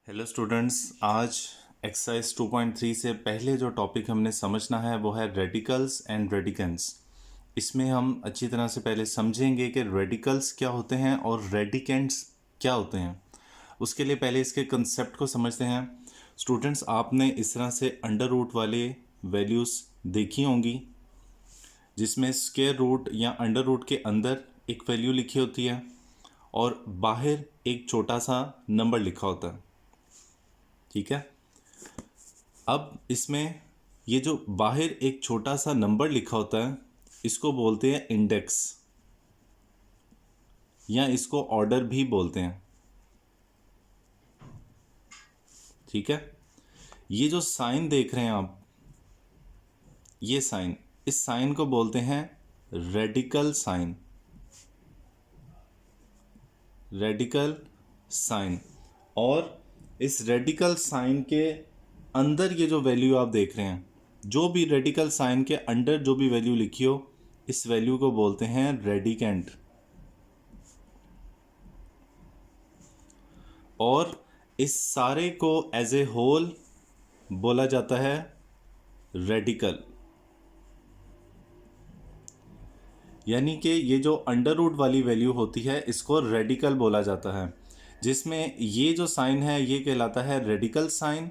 Hello students, आज exercise 2.3 से पहले जो टॉपिक हमने समझना है वो है रेडिकल्स एंड रेडिकेंट्स। इसमें हम अच्छी तरह से पहले समझेंगे कि रेडिकल्स क्या होते हैं और रेडिकेंट्स क्या होते हैं। उसके लिए पहले इसके कंसेप्ट को समझते हैं। स्टूडेंट्स, आपने इस तरह से अंडर रूट वाले वैल्यूज़ देखी होंगी जिसमें स्क्वायर रूट या अंडर रूट के अंदर एक वैल्यू लिखी होती है और बाहर एक छोटा सा नंबर लिखा होता है। ठीक है। अब इसमें ये जो बाहर एक छोटा सा नंबर लिखा होता है इसको बोलते हैं इंडेक्स या इसको ऑर्डर भी बोलते हैं। ठीक है। ये जो साइन देख रहे हैं आप, ये साइन, इस साइन को बोलते हैं रेडिकल साइन। Radical sign. और इस रेडिकल साइन के अंदर ये जो वैल्यू आप देख रहे हैं, जो भी रेडिकल साइन के अंदर जो भी वैल्यू लिखी हो, इस वैल्यू को बोलते हैं रेडिकेंट। और इस सारे को एज ए होल बोला जाता है रेडिकल। यानी कि ये जो अंडर रूट वाली वैल्यू होती है इसको रेडिकल बोला जाता है, जिसमें ये जो साइन है ये कहलाता है रेडिकल साइन।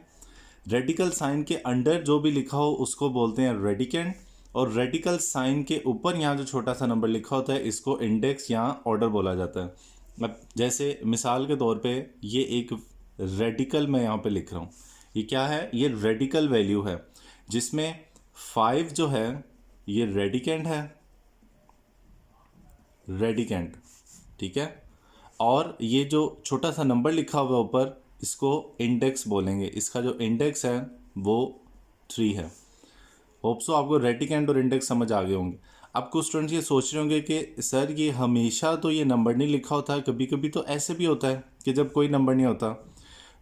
रेडिकल साइन के अंडर जो भी लिखा हो उसको बोलते हैं रेडिकेंट। और रेडिकल साइन के ऊपर यहाँ जो छोटा सा नंबर लिखा होता है इसको इंडेक्स या ऑर्डर बोला जाता है। अब जैसे मिसाल के तौर पे ये एक रेडिकल मैं यहाँ पे लिख रहा हूँ, ये क्या है? ये रेडिकल वैल्यू है जिसमें 5 जो है ये रेडिकेंट है। रेडिकेंट, ठीक है। और ये जो छोटा सा नंबर लिखा हुआ है ऊपर इसको इंडेक्स बोलेंगे। इसका जो इंडेक्स है वो 3 है। होप सो आपको रेडिकेंट और इंडेक्स समझ आ गए होंगे। अब कुछ स्टूडेंट्स ये सोच रहे होंगे कि सर ये हमेशा तो ये नंबर नहीं लिखा होता है, कभी कभी तो ऐसे भी होता है कि जब कोई नंबर नहीं होता।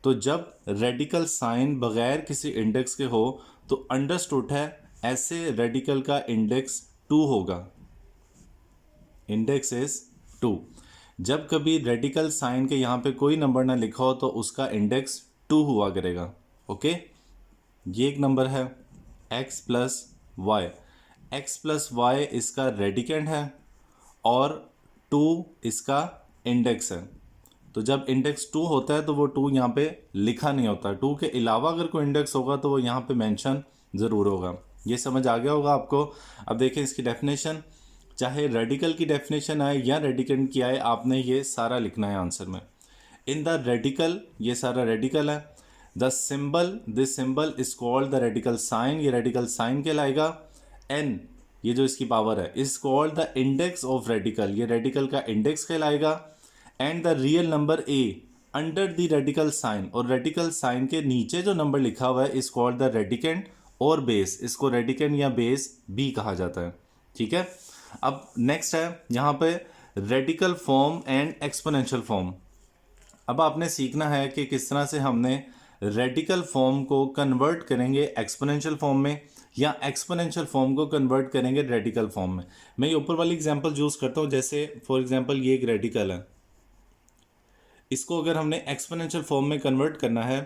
तो जब रेडिकल साइन बगैर किसी इंडेक्स के हो तो अंडरस्टूड है ऐसे रेडिकल का इंडेक्स 2 होगा। Index is 2। जब कभी रेडिकल साइन के यहाँ पे कोई नंबर ना लिखा हो तो उसका इंडेक्स 2 हुआ करेगा। ओके, ये एक नंबर है x plus y. X plus y इसका रेडिकेंट है और 2 इसका इंडेक्स है। तो जब इंडेक्स 2 होता है तो वो 2 यहाँ पे लिखा नहीं होता। 2 के अलावा अगर कोई इंडेक्स होगा तो वो यहाँ पे मेंशन ज़रूर होगा। ये समझ आ गया होगा आपको। अब देखें इसकी डेफिनेशन, चाहे रेडिकल की डेफिनेशन आए या रेडिकेंट की आए, आपने ये सारा लिखना है आंसर में। इन द रेडिकल, ये सारा रेडिकल है। The symbol, this symbol is called the radical sign, ये रेडिकल साइन कहलाएगा। एन, ये जो इसकी पावर है, is called the index of radical, ये रेडिकल का इंडेक्स कहलाएगा। And the real number a under the radical sign, और रेडिकल साइन के नीचे जो नंबर लिखा हुआ है इज कॉल्ड द रेडिकेंट और बेस, इसको रेडिकेंट या बेस भी कहा जाता है। ठीक है। अब नेक्स्ट है यहाँ पे radical form and exponential form. अब आपने सीखना है कि किस तरह से हमने रेडिकल फॉर्म को कन्वर्ट करेंगे एक्सपोनेंशियल फॉर्म में या एक्सपोनेंशियल फॉर्म को कन्वर्ट करेंगे रेडिकल फॉर्म में। मैं ये ऊपर वाली एग्जांपल यूज़ करता हूँ। जैसे फॉर एग्जांपल ये एक रेडिकल है, इसको अगर हमने एक्सपोनेंशियल फॉर्म में कन्वर्ट करना है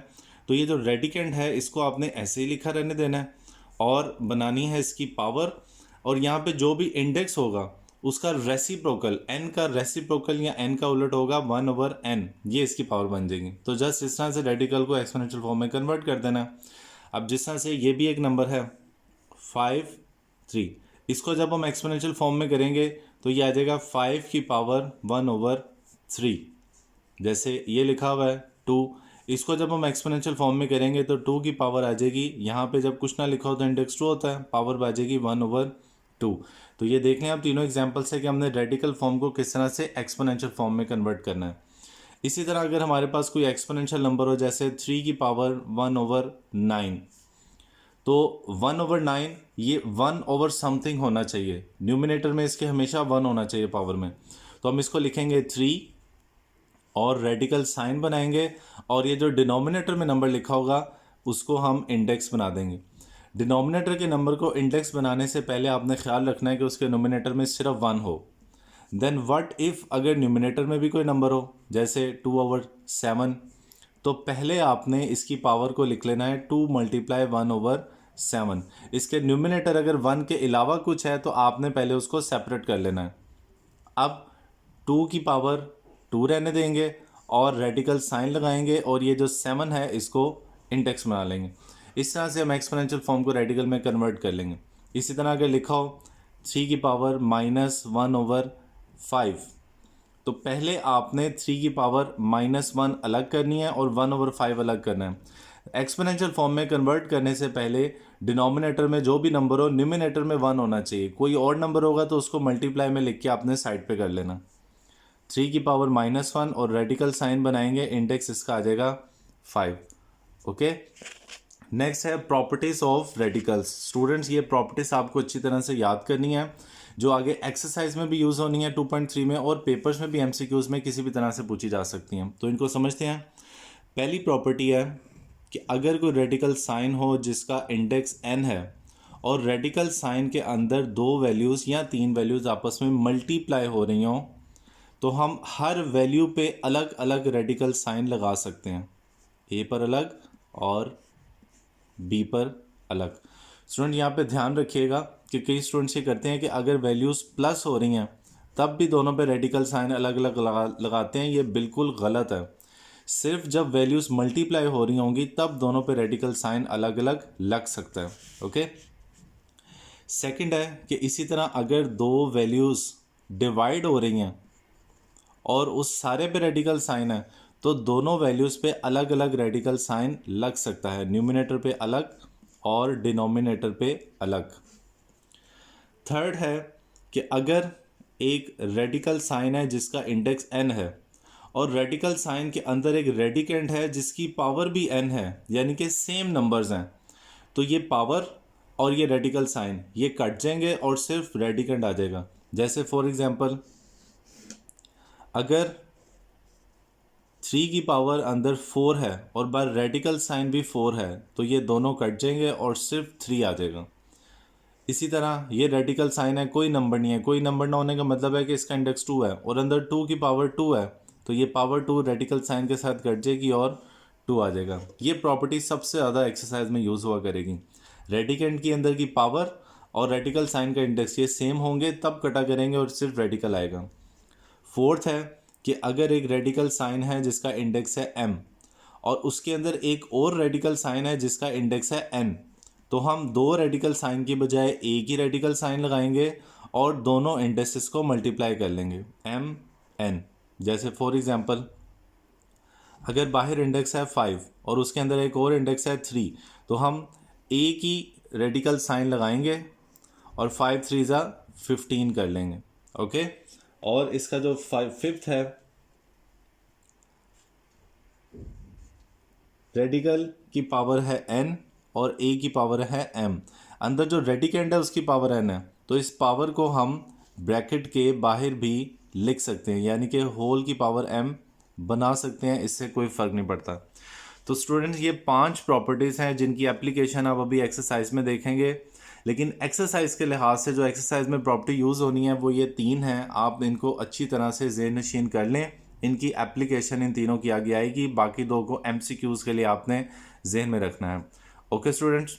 तो ये जो रेडिकेंट है इसको आपने ऐसे ही लिखा रहने देना है और बनानी है इसकी पावर। और यहाँ पे जो भी इंडेक्स होगा उसका रेसिप्रोकल, n का रेसिप्रोकल या n का उलट होगा 1/n, ये इसकी पावर बन जाएगी। तो जस्ट इस तरह से रेडिकल को एक्सपोनेंशियल फॉर्म में कन्वर्ट कर देना। अब जिस तरह से ये भी एक नंबर है 5 3, इसको जब हम एक्सपोनेंशियल फॉर्म में करेंगे तो ये आ जाएगा 5 की पावर 1/3। जैसे ये लिखा हुआ है 2, इसको जब हम एक्सपोनेंशियल फॉर्म में करेंगे तो 2 की पावर आ जाएगी, यहाँ पे जब कुछ ना लिखा हो तो इंडेक्स 2 होता है, पावर आ जाएगी 1/2। तो ये देख लें आप तीनों एग्जांपल्स है कि हमने रेडिकल फॉर्म को किस तरह से एक्सपोनेंशियल फॉर्म में कन्वर्ट करना है। इसी तरह अगर हमारे पास कोई एक्सपोनेंशियल नंबर हो जैसे 3 की पावर 1/9, तो 1/9 ये 1 समथिंग होना चाहिए। न्यूमिनेटर में इसके हमेशा 1 होना चाहिए पावर में। तो हम इसको लिखेंगे 3 और रेडिकल साइन बनाएंगे और ये जो डिनोमिनेटर में नंबर लिखा होगा उसको हम इंडेक्स बना देंगे। डिनोमिनेटर के नंबर को इंडेक्स बनाने से पहले आपने ख्याल रखना है कि उसके नोमिनेटर में सिर्फ 1 हो। देन व्हाट इफ़ अगर न्यूमिनेटर में भी कोई नंबर हो, जैसे 2/7, तो पहले आपने इसकी पावर को लिख लेना है 2 × 1/7। इसके न्यूमिनेटर अगर 1 के अलावा कुछ है तो आपने पहले उसको सेपरेट कर लेना है। अब 2 की पावर 2 रहने देंगे और रेडिकल साइन लगाएंगे और ये जो 7 है इसको इंडेक्स बना लेंगे। इस तरह से हम एक्सपोनेंशियल फॉर्म को रेडिकल में कन्वर्ट कर लेंगे। इसी तरह अगर लिखा हो 3 की पावर -1/5, तो पहले आपने 3 की पावर -1 अलग करनी है और 1/5 अलग करना है। एक्सपोनेंशियल फॉर्म में कन्वर्ट करने से पहले डिनोमिनेटर में जो भी नंबर हो न्यूमिनेटर में 1 होना चाहिए। कोई और नंबर होगा तो उसको मल्टीप्लाई में लिख के आपने साइड पे कर लेना। 3 की पावर -1 और रेडिकल साइन बनाएंगे, इंडेक्स इसका आ जाएगा 5। ओके, नेक्स्ट है प्रॉपर्टीज ऑफ रेडिकल्स। स्टूडेंट्स ये प्रॉपर्टीज आपको अच्छी तरह से याद करनी है, जो आगे एक्सरसाइज में भी यूज़ होनी है 2.3 में, और पेपर्स में भी एमसीक्यूज में किसी भी तरह से पूछी जा सकती हैं। तो इनको समझते हैं। पहली प्रॉपर्टी है कि अगर कोई रेडिकल साइन हो जिसका इंडेक्स n है और रेडिकल साइन के अंदर 2 वैल्यूज़ या 3 वैल्यूज़ आपस में मल्टीप्लाई हो रही हों, तो हम हर वैल्यू पे अलग अलग रेडिकल साइन लगा सकते हैं, ए पर अलग और बी पर अलग। स्टूडेंट यहाँ पे ध्यान रखिएगा कि कई स्टूडेंट्स ये करते हैं कि अगर वैल्यूज़ प्लस हो रही हैं तब भी दोनों पे रेडिकल साइन अलग अलग लगाते हैं। ये बिल्कुल गलत है। सिर्फ जब वैल्यूज़ मल्टीप्लाई हो रही होंगी तब दोनों पे रेडिकल साइन अलग अलग लग सकता है। ओके, सेकंड है कि इसी तरह अगर 2 वैल्यूज़ डिवाइड हो रही हैं और उस सारे पे रेडिकल साइन है तो दोनों वैल्यूज़ पे अलग अलग रेडिकल साइन लग सकता है, न्यूमिनेटर पे अलग और डिनोमिनेटर पे अलग। थर्ड है कि अगर एक रेडिकल साइन है जिसका इंडेक्स n है और रेडिकल साइन के अंदर एक रेडिकेंड है जिसकी पावर भी n है, यानी कि सेम नंबर्स हैं, तो ये पावर और ये रेडिकल साइन ये कट जाएंगे और सिर्फ रेडिकेंड आ जाएगा। जैसे फॉर एग्जांपल अगर 3 की पावर अंदर 4 है और बार रेडिकल साइन भी 4 है तो ये दोनों कट जाएंगे और सिर्फ 3 आ जाएगा। इसी तरह ये रेडिकल साइन है, कोई नंबर नहीं है, कोई नंबर ना होने का मतलब है कि इसका इंडेक्स 2 है और अंदर 2 की पावर 2 है, तो ये पावर 2 रेडिकल साइन के साथ कट जाएगी और 2 आ जाएगा। ये प्रॉपर्टी सबसे ज़्यादा एक्सरसाइज में यूज़ हुआ करेगी। रेडिकेंड के अंदर की पावर और रेडिकल साइन का इंडेक्स ये सेम होंगे तब कटा करेंगे और सिर्फ रेडिकल आएगा। फोर्थ है कि अगर एक रेडिकल साइन है जिसका इंडेक्स है m और उसके अंदर एक और रेडिकल साइन है जिसका इंडेक्स है n, तो हम 2 रेडिकल साइन की बजाय एक ही रेडिकल साइन लगाएंगे और दोनों इंडेक्सेस को मल्टीप्लाई कर लेंगे m n। जैसे फॉर एग्जांपल अगर बाहर इंडेक्स है 5 और उसके अंदर एक और इंडेक्स है 3, तो हम एक ही रेडिकल साइन लगाएंगे और 5 3 15 कर लेंगे। ओके, और इसका जो फिफ्थ है रेडिकल की पावर है n और a की पावर है m, अंदर जो रेडिकेंड है उसकी पावर n है, तो इस पावर को हम ब्रैकेट के बाहर भी लिख सकते हैं, यानी कि होल की पावर m बना सकते हैं, इससे कोई फ़र्क नहीं पड़ता। तो स्टूडेंट्स ये 5 प्रॉपर्टीज़ हैं जिनकी एप्लीकेशन आप अभी एक्सरसाइज में देखेंगे, लेकिन एक्सरसाइज के लिहाज से जो एक्सरसाइज में प्रॉपर्टी यूज़ होनी है वो ये 3 हैं। आप इनको अच्छी तरह से ज़हन नशीन कर लें, इनकी एप्लीकेशन इन तीनों की आगे आएगी। बाकी 2 को MCQs के लिए आपने जहन में रखना है। Okay students.